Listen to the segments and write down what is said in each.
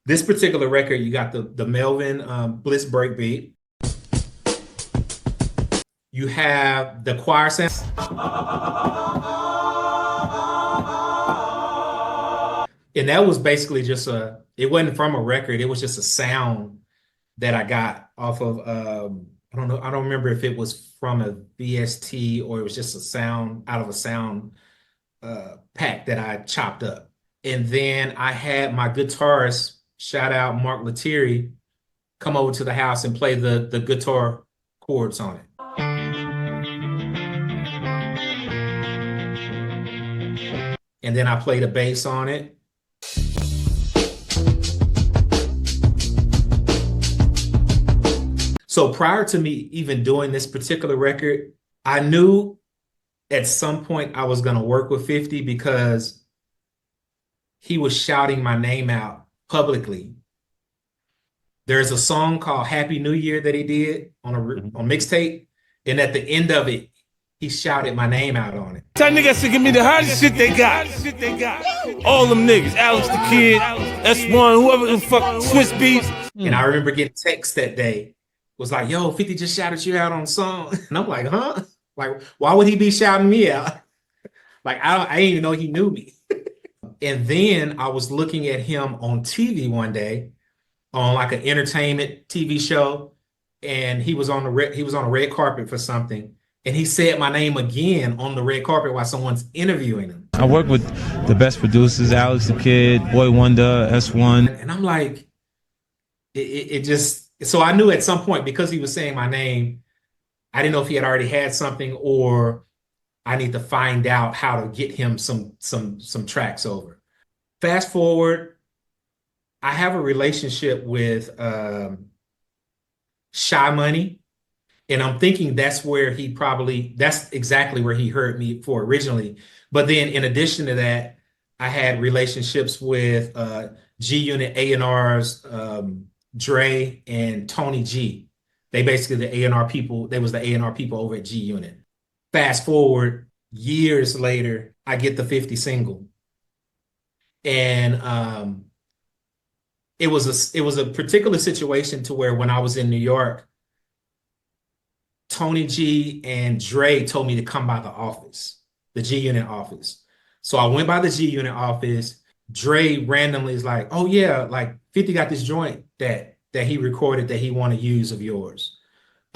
This particular record, you got the Melvin Bliss breakbeat. You have the choir sound. And that was basically just it wasn't from a record. It was just a sound that I got off of, I don't know. I don't remember if it was from a VST or it was just a sound out of a sound pack that I chopped up. And then I had my guitarist, shout out Mark Lettieri, come over to the house and play the guitar chords on it. And then I played a bass on it. So prior to me even doing this particular record, I knew at some point I was going to work with 50 because he was shouting my name out publicly. There's a song called Happy New Year that he did on mixtape. And at the end of it, he shouted my name out on it. That niggas to give me the hottest shit they got. All them niggas, Alex the Kid, S1, whoever the fuck, Swiss Beats. And I remember getting text that day. Was like, yo, 50 just shouted you out on song. And I'm like, huh? Like, why would he be shouting me out? Like, I didn't even know he knew me. And then I was looking at him on TV one day on like an entertainment TV show. And he was on a red carpet for something. And he said my name again on the red carpet while someone's interviewing him. I work with the best producers, Alex the Kid, Boy Wonder, S1. And I'm like, it just, so I knew at some point, because he was saying my name, I didn't know if he had already had something or I need to find out how to get him some tracks over. Fast forward, I have a relationship with Shy Money, and I'm thinking that's exactly where he heard me for originally. But then in addition to that, I had relationships with G Unit A&R's Dre and Tony G. They basically the A&R people. They was the A&R people over at G Unit. Fast forward years later, I get the 50 single, and it was a particular situation to where when I was in New York, Tony G and Dre told me to come by the office, the G Unit office. So I went by the G Unit office. Dre randomly is like, oh yeah, like 50 got this joint that he recorded that he want to use of yours.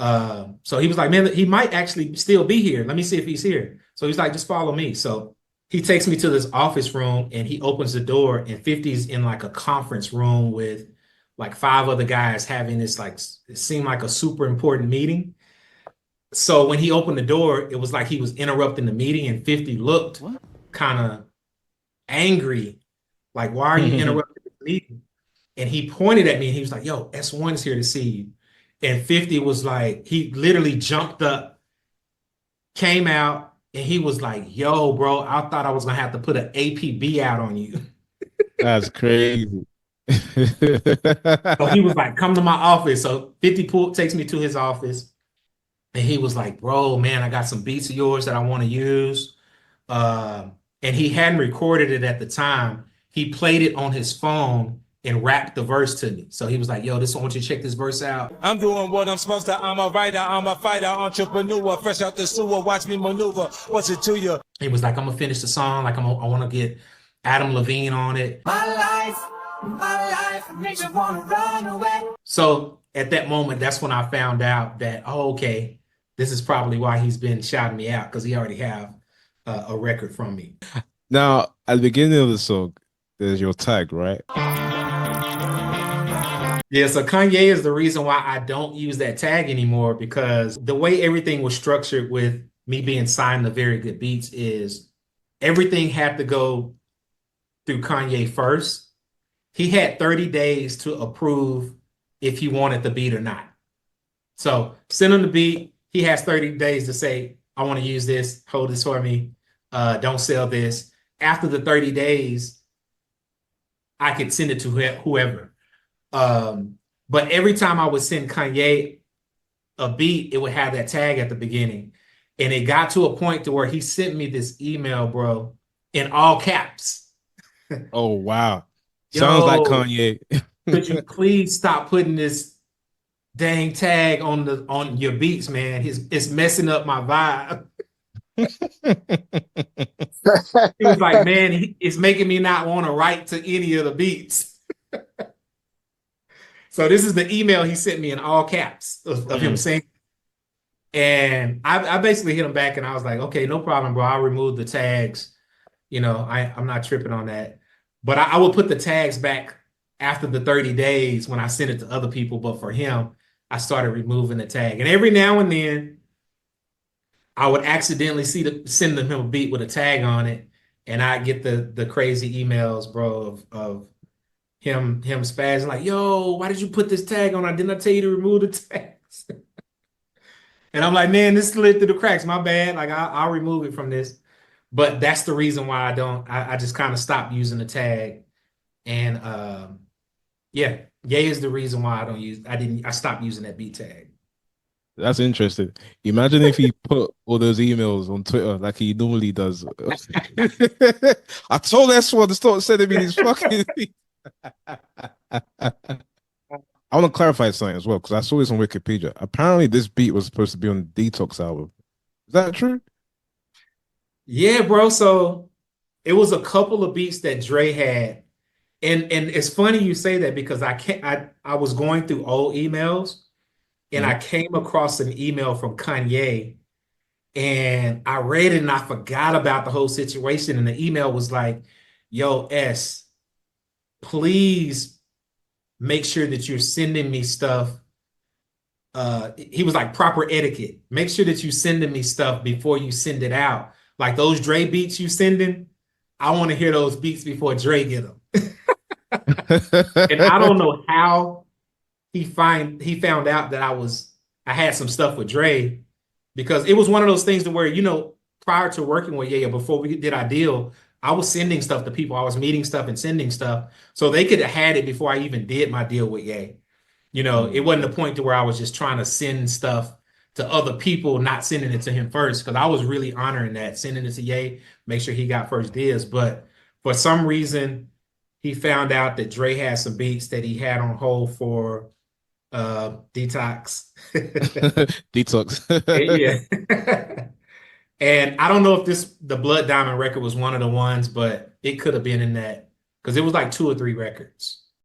So he was like, man, he might actually still be here. Let me see if he's here. So he's like, just follow me. So he takes me to this office room and he opens the door and 50's in like a conference room with like 5 other guys having this, like, it seemed like a super important meeting. So when he opened the door, it was like he was interrupting the meeting and 50 looked kind of angry. Like, why are you interrupting the meeting? And he pointed at me and he was like, yo, S1's here to see you. And 50 was like, he literally jumped up, came out, and he was like, yo, bro, I thought I was going to have to put an APB out on you. That's crazy. So he was like, come to my office. So 50 takes me to his office. And he was like, bro, man, I got some beats of yours that I want to use. And he hadn't recorded it at the time. He played it on his phone and rapped the verse to me. So he was like, yo, I want you to check this verse out. I'm doing what I'm supposed to. I'm a writer, I'm a fighter, entrepreneur, fresh out the sewer, watch me maneuver. What's it to you? He was like, I'm gonna finish the song. Like, I want to get Adam Levine on it. My life makes you want to run away. So at that moment, that's when I found out that, oh, okay, this is probably why he's been shouting me out, because he already have a record from me. Now, at the beginning of the song, there's your tag, right? Yeah, so Kanye is the reason why I don't use that tag anymore, because the way everything was structured with me being signed to Very Good Beats is everything had to go through Kanye first. He had 30 days to approve if he wanted the beat or not. So send him the beat. He has 30 days to say, I want to use this, hold this for me, don't sell this. After the 30 days, I could send it to whoever. But every time I would send Kanye a beat, it would have that tag at the beginning. And it got to a point to where he sent me this email, bro, in all caps. Oh, wow. Sounds like Kanye. could you please stop putting this dang tag on your beats, man? It's messing up my vibe. He was like, man, it's making me not want to write to any of the beats. So this is the email he sent me in all caps of him saying. And I basically hit him back and I was like, okay, no problem, bro. I'll remove the tags. I'm not tripping on that. But I would put the tags back after the 30 days when I sent it to other people. But for him, I started removing the tag. And every now and then I would accidentally send him a beat with a tag on it. And I get the crazy emails, bro, of him spazzing like, yo, why did you put this tag on? Didn't I tell you to remove the tags? And I'm like, man, this slid through the cracks. My bad. Like I'll remove it from this. But that's the reason why I just kind of stopped using the tag. And yeah, Ye is the reason why I stopped using that beat tag. That's interesting. Imagine if he put all those emails on Twitter like he normally does. I told S1 to stop sending me these fucking things. I want to clarify something as well because I saw this on Wikipedia. Apparently, this beat was supposed to be on the Detox album. Is that true? Yeah, bro. So it was a couple of beats that Dre had. And it's funny you say that because I was going through old emails and I came across an email from Kanye and I read it and I forgot about the whole situation. And the email was like, yo, S, please make sure that you're sending me stuff. He was like proper etiquette. Make sure that you sending me stuff before you send it out. Like those Dre beats you sending, I want to hear those beats before Dre get them. And I don't know how he found out that I had some stuff with Dre because it was one of those things to where, prior to working with Ye, before we did our deal, I was sending stuff to people. I was meeting stuff and sending stuff. So they could have had it before I even did my deal with Ye. It wasn't the point to where I was just trying to send stuff to other people, not sending it to him first, because I was really honoring that, sending it to Ye, make sure he got first dibs. But for some reason, he found out that Dre had some beats that he had on hold for Detox. Detox. Yeah. And I don't know if the Blood Diamond record was one of the ones, but it could have been in that because it was like 2 or 3 records.